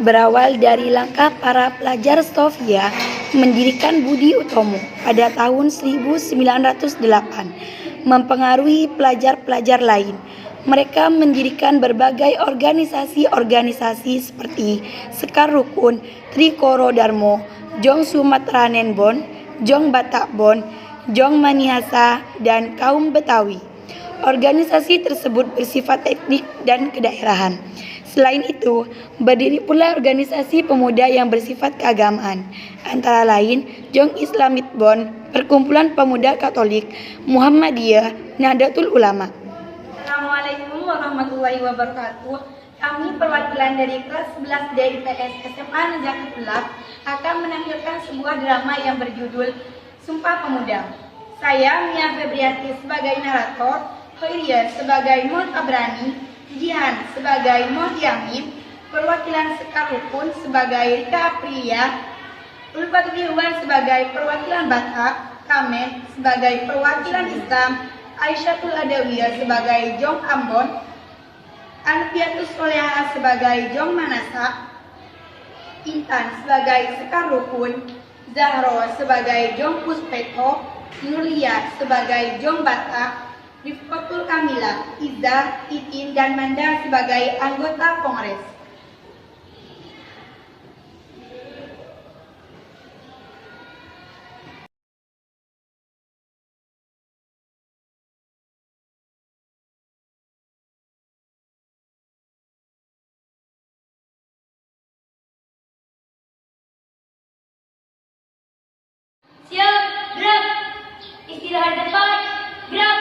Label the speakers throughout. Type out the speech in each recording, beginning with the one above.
Speaker 1: berawal dari langkah para pelajar Sofia mendirikan Budi Utomo pada tahun 1908, mempengaruhi pelajar-pelajar lain. Mereka mendirikan berbagai organisasi-organisasi seperti Sekar Rukun, Trikoro Darmo, Jong Sumatranenbon, Jong Batakbon, Jong Manihasa, dan Kaum Betawi. Organisasi tersebut bersifat etnik dan kedaerahan. Selain itu, berdiri pula organisasi pemuda yang bersifat keagamaan, antara lain Jong Islamit Bon, Perkumpulan Pemuda Katolik, Muhammadiyah, Nahdlatul Ulama.
Speaker 2: Assalamualaikum warahmatullahi wabarakatuh. Kami perwakilan dari kelas 11 DIPS SMA Negeri Pelak akan menampilkan sebuah drama yang berjudul Sumpah Pemuda. Saya Mia Febrianti sebagai narator, Khairia sebagai Mon Abrani, Jihan sebagai Mon Yamin, perwakilan Sekar Rukun sebagai Rika Aprilia, Ulfatri Iwan sebagai perwakilan Batak, Kamen sebagai perwakilan Islam, Aisyatul Adawiyah sebagai Jong Ambon, Anfiatus Soleha sebagai Jong Manasa, Intan sebagai Sekar Rukun, Zahro sebagai Jong Puspeto, Nulia sebagai Jong Batak, Rifqatul Kamila, Izzah, Titin, dan Manda sebagai anggota Kongres.
Speaker 3: Siap, gerak. Istirahat depan, gerak.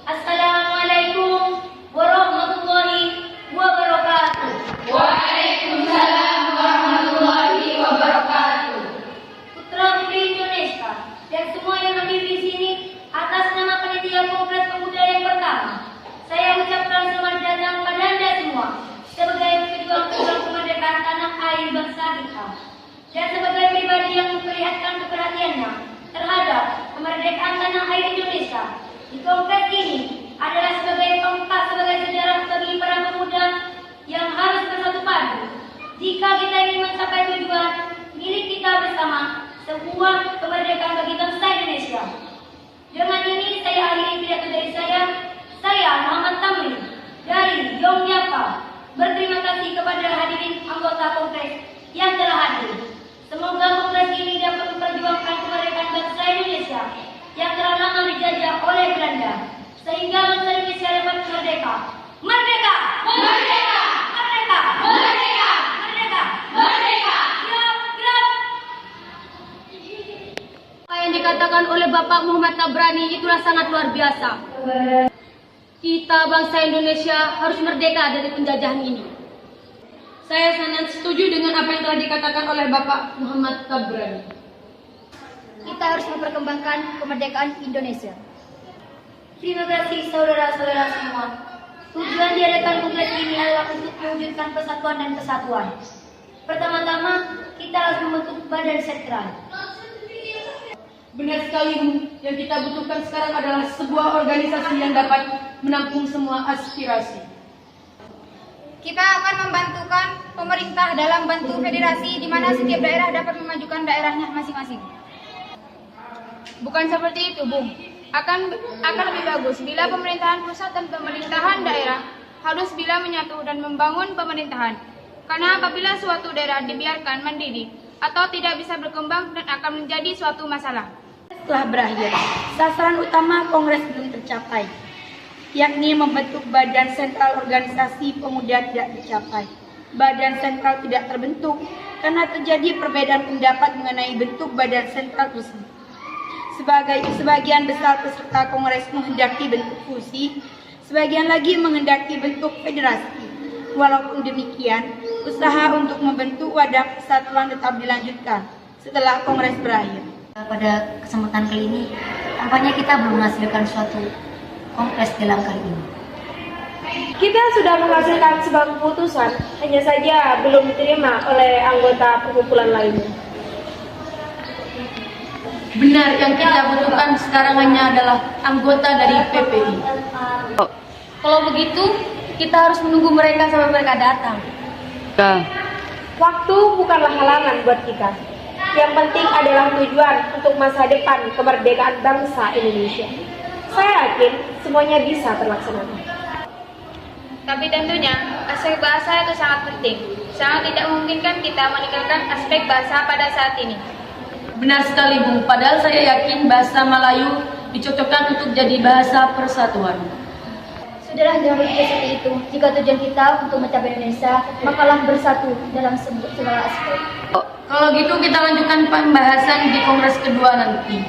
Speaker 3: Assalamualaikum warahmatullahi wabarakatuh.
Speaker 4: Waalaikumsalam warahmatullahi wabarakatuh.
Speaker 3: Putra Putri Indonesia dan semua yang hadir di sini, atas nama panitia Kongres Pemuda yang pertama, saya ucapkan selamat datang pada Anda semua sebagai pejuang-pejuang kemerdekaan tanah air bangsa kita dan sebagai pribadi yang memperlihatkan keperhatiannya terhadap kemerdekaan tanah air Indonesia. Di Kongres ini adalah sebagai tongkat sebagai sejarah bagi para pemuda yang harus bersatu padu jika kita ingin mencapai tujuan milik kita bersama, sebuah kemerdekaan bagi bangsa Indonesia. Dengan ini saya akhiri pidato dari saya Muhammad Tamrin dari Yogyakarta. Berterima kasih kepada hadirin anggota Kongres yang telah hadir. Semoga Kongres ini dapat memperjuangkan kemerdekaan bangsa Indonesia yang telah lama dijajah oleh Belanda, sehingga bangsa Indonesia dapat merdeka. Merdeka!
Speaker 4: Merdeka!
Speaker 3: Merdeka!
Speaker 4: Merdeka!
Speaker 3: Merdeka!
Speaker 4: Merdeka!
Speaker 3: Siap, gerak!
Speaker 5: Apa yang dikatakan oleh Bapak Muhammad Tabrani itulah sangat luar biasa. Kita bangsa Indonesia harus merdeka dari penjajahan ini. Saya sangat setuju dengan apa yang telah dikatakan oleh Bapak Muhammad Tabrani.
Speaker 6: Kita harus memperkembangkan kemerdekaan Indonesia.
Speaker 3: Terima kasih saudara-saudara semua. Tujuan diadakan kongres ini adalah untuk mewujudkan persatuan dan kesatuan. Pertama-tama, kita harus membentuk badan sentral.
Speaker 5: Benar sekali, Bu. Yang kita butuhkan sekarang adalah sebuah organisasi yang dapat menampung semua aspirasi.
Speaker 6: Kita akan membantukan pemerintah dalam bentuk federasi di mana setiap daerah dapat memajukan daerahnya masing-masing.
Speaker 5: Bukan seperti itu, Bung. Akan lebih bagus bila pemerintahan pusat dan pemerintahan daerah harus bila menyatu dan membangun pemerintahan. Karena apabila suatu daerah dibiarkan mandiri atau tidak bisa berkembang dan akan menjadi suatu masalah.
Speaker 1: Setelah berakhir, sasaran utama Kongres belum tercapai, yakni membentuk badan sentral organisasi pemuda tidak tercapai. Badan sentral tidak terbentuk karena terjadi perbedaan pendapat mengenai bentuk badan sentral tersebut. Sebagian besar peserta Kongres menghendaki bentuk fusi, sebagian lagi menghendaki bentuk federasi. Walaupun demikian, usaha untuk membentuk wadah persatuan tetap dilanjutkan setelah Kongres berakhir.
Speaker 7: Pada kesempatan kali ini, tampaknya kita belum menghasilkan suatu kongres dalam kali ini.
Speaker 8: Kita sudah menghasilkan sebuah keputusan, hanya saja belum diterima oleh anggota perkumpulan lainnya.
Speaker 5: Benar, yang kita butuhkan sekarang hanya adalah anggota dari PPI.
Speaker 7: Kalau begitu, kita harus menunggu mereka sampai mereka datang.
Speaker 9: merdeka.
Speaker 8: Waktu bukanlah halangan buat kita. Yang penting adalah tujuan untuk masa depan kemerdekaan bangsa Indonesia. Saya yakin semuanya bisa terlaksana.
Speaker 5: Tapi tentunya aspek bahasa itu sangat penting. Sangat tidak memungkinkan kita meninggalkan aspek bahasa pada saat ini.
Speaker 9: Benar sekali, Bung. Padahal saya yakin bahasa Melayu dicocokkan untuk jadi bahasa persatuan.
Speaker 3: Sudahlah, jangan berpikir seperti itu. Jika tujuan kita untuk mencapai Indonesia, makalah bersatu dalam segala aspek.
Speaker 9: Kalau gitu kita lanjutkan pembahasan di Kongres kedua nanti.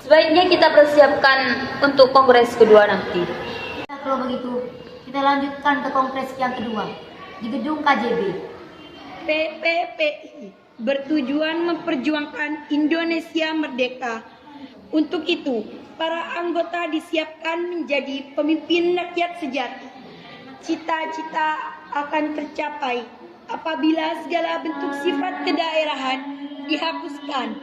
Speaker 7: Sebaiknya kita persiapkan untuk Kongres kedua nanti. Kalau begitu, kita lanjutkan ke Kongres yang kedua di gedung KJB.
Speaker 1: PPPI bertujuan memperjuangkan Indonesia merdeka. Untuk itu, para anggota disiapkan menjadi pemimpin rakyat sejati. Cita-cita akan tercapai apabila segala bentuk sifat kedaerahan dihapuskan.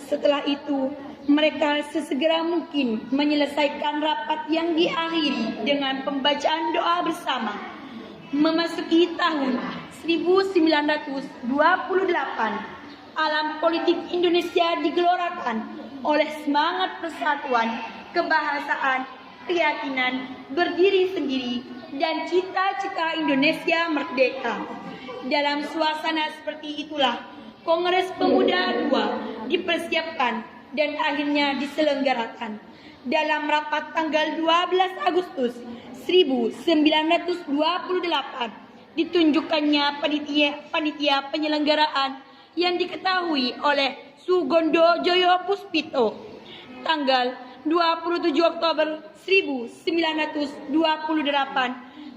Speaker 1: Setelah itu, mereka sesegera mungkin menyelesaikan rapat yang diakhiri dengan pembacaan doa bersama. Memasuki tahun 1928, alam politik Indonesia digelorakan oleh semangat persatuan, kebahasaan, keyakinan, berdiri sendiri, dan cita-cita Indonesia merdeka. Dalam suasana seperti itulah, Kongres Pemuda II dipersiapkan dan akhirnya diselenggarakan. Dalam rapat tanggal 12 Agustus 1928, ditunjukkannya panitia penyelenggaraan yang diketahui oleh Sugondo Joyo Puspito. Tanggal 27 Oktober 1928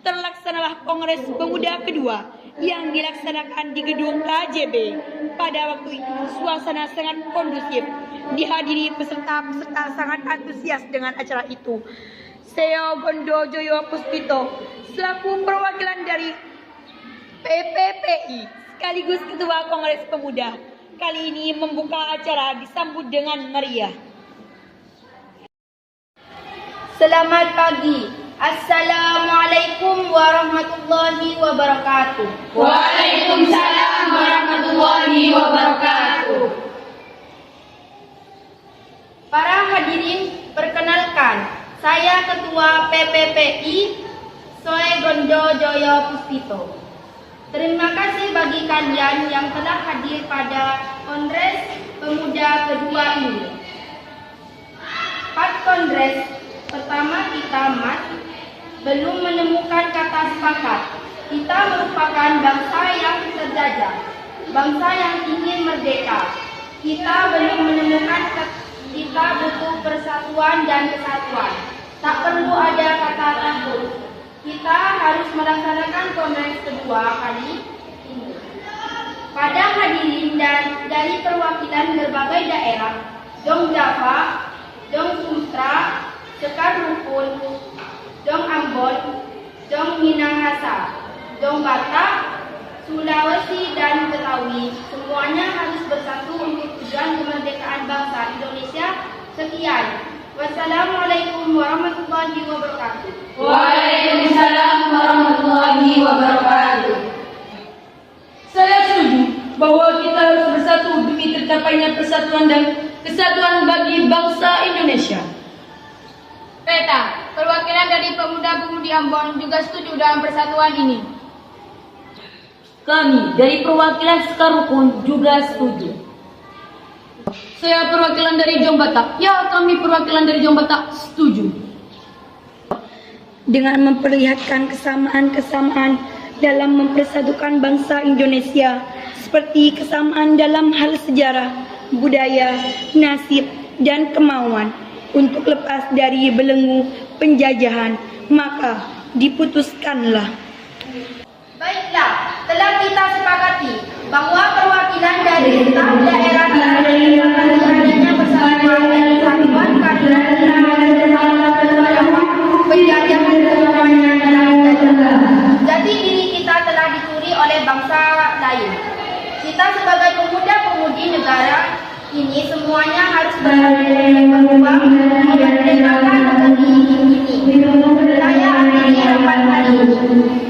Speaker 1: terlaksanalah Kongres Pemuda kedua yang dilaksanakan di gedung KJB. Pada waktu itu suasana sangat kondusif, dihadiri peserta-peserta sangat antusias dengan acara itu. Seo Gondo Joyo Puspito selaku perwakilan dari PPPI sekaligus Ketua Kongres Pemuda kali ini membuka acara disambut dengan meriah.
Speaker 6: Selamat pagi. Assalamualaikum warahmatullahi wabarakatuh.
Speaker 4: Waalaikumsalam warahmatullahi wabarakatuh.
Speaker 6: Para hadirin, perkenalkan, saya Ketua PPPI Soe Gondo Joyo Puspito. Terima kasih bagi kalian yang telah hadir pada Kongres Pemuda kedua ini. Pada kongres pertama kita belum menemukan kata sepakat. Kita merupakan bangsa yang terjajah, bangsa yang ingin merdeka. Kita belum menemukan kita butuh persatuan dan kesatuan. Tak perlu ada kata takut. Kita harus melaksanakan kongres kedua kali ini. Pada hadirin dan dari perwakilan berbagai daerah, Dong Java, Dong Sumatera, Sekar Rukun, Dong Ambon, Dong Minahasa, Dong Batak, Sulawesi dan Betawi, semuanya harus bersatu untuk tujuan kemerdekaan bangsa Indonesia. Sekian. Wassalamualaikum warahmatullahi wabarakatuh.
Speaker 4: Waalaikumsalam warahmatullahi wabarakatuh.
Speaker 9: Saya setuju bahwa kita harus bersatu demi tercapainya persatuan dan kesatuan bagi bangsa Indonesia.
Speaker 5: Peta, perwakilan dari pemuda-pemudi Ambon juga setuju dalam persatuan ini.
Speaker 7: Kami dari perwakilan Sekar Rukun juga setuju.
Speaker 9: Saya perwakilan dari Jong Batak. Ya, kami perwakilan dari Jong Batak setuju.
Speaker 1: Dengan memperlihatkan kesamaan-kesamaan dalam mempersatukan bangsa Indonesia, seperti kesamaan dalam hal sejarah, budaya, nasib, dan kemauan untuk lepas dari belenggu penjajahan, maka diputuskanlah.
Speaker 6: Baiklah, telah kita sepakati bahwa perwakilan dari setiap daerah adanya persatuan dan kesatuan karena penjajahan semuanya dalam penjajahan. Jati diri kita telah dicuri oleh bangsa lain. Kita sebagai pemuda-pemudi negara ini semuanya harus berjuang memerdekakan negeri ini. Saya akhiri rapat hari ini.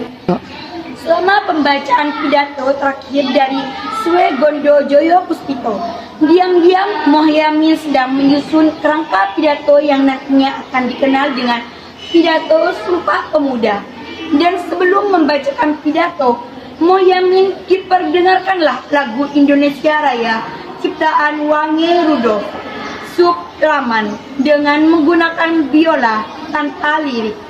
Speaker 1: Selama pembacaan pidato terakhir dari Swegondo Joyo Puspito, diam-diam Mohyamin sedang menyusun kerangka pidato yang nantinya akan dikenal dengan pidato Sumpah Pemuda. Dan sebelum membacakan pidato, Mohyamin diperdengarkanlah lagu Indonesia Raya ciptaan Wange Rudolf Supraman dengan menggunakan biola tanpa lirik.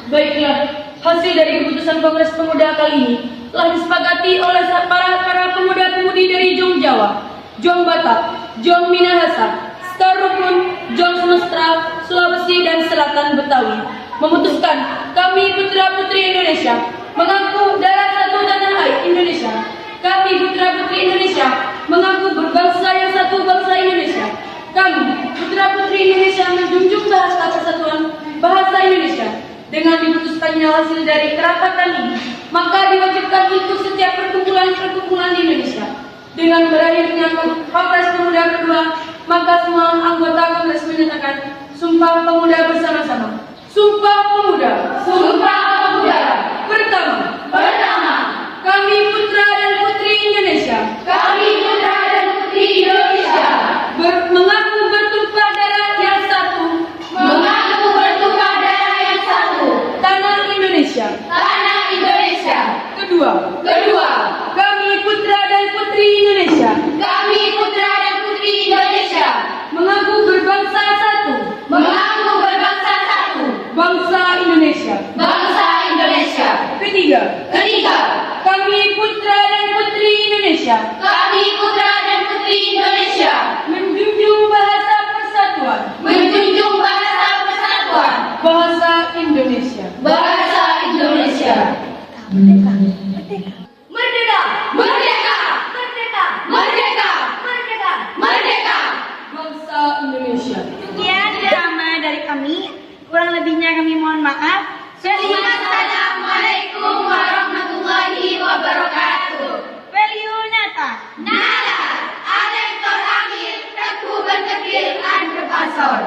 Speaker 9: Baiklah, hasil dari keputusan Kongres Pemuda kali ini telah disepakati oleh para pemuda-pemudi dari Jong Jawa, Jong Batak, Jong Minahasa, Sekar Rukun, Jong Sumatera, Sulawesi, dan Selatan Betawi, memutuskan kami putra-putri Indonesia mengaku darah satu tanah air Indonesia. Kami putra-putri Indonesia mengaku berbangsa yang satu, bangsa Indonesia. Kami putra-putri Indonesia menjunjung bahasa persatuan bahasa Indonesia. Dengan diputuskannya hasil dari kerapatan ini, maka diwajibkan untuk setiap perkumpulan-perkumpulan di Indonesia. Dengan berakhirnya Kongres Pemuda kedua, maka semua anggota Kongres menyatakan Sumpah Pemuda bersama-sama. Sumpah Pemuda.
Speaker 4: Sumpah Pemuda.
Speaker 9: Pertama, kami putra dan putri Indonesia.
Speaker 4: Kami putra dan putri Indonesia.
Speaker 9: Mengaku bertumpah darah yang satu.
Speaker 4: Mengaku bertumpah darah yang satu.
Speaker 9: Tanah Indonesia.
Speaker 4: Tanah Indonesia.
Speaker 9: Kedua, kami putra dan putri Indonesia.
Speaker 4: Kami putra dan putri Indonesia.
Speaker 9: Mengaku berbangsa satu.
Speaker 4: Mengaku berbangsa satu.
Speaker 9: Bangsa Indonesia.
Speaker 4: Bangsa Indonesia.
Speaker 9: Ketiga, kami putra dan putri Indonesia.
Speaker 4: Kami putra dan putri Indonesia.
Speaker 9: Menjunjung bahasa persatuan.
Speaker 4: Menjunjung bahasa persatuan.
Speaker 9: Bahasa Indonesia.
Speaker 4: Bahasa Indonesia.
Speaker 9: Merdeka.
Speaker 4: Merdeka. Merdeka. Merdeka. Merdeka.
Speaker 9: Bangsa Indonesia.
Speaker 2: Sekian drama dari kami. Kurang lebihnya kami mohon maaf.
Speaker 4: Assalamualaikum warahmatullahi wabarakatuh.
Speaker 2: Value Nata.
Speaker 4: Nada, Alektor Amir, Teguh Bertekir, Andre Pasor.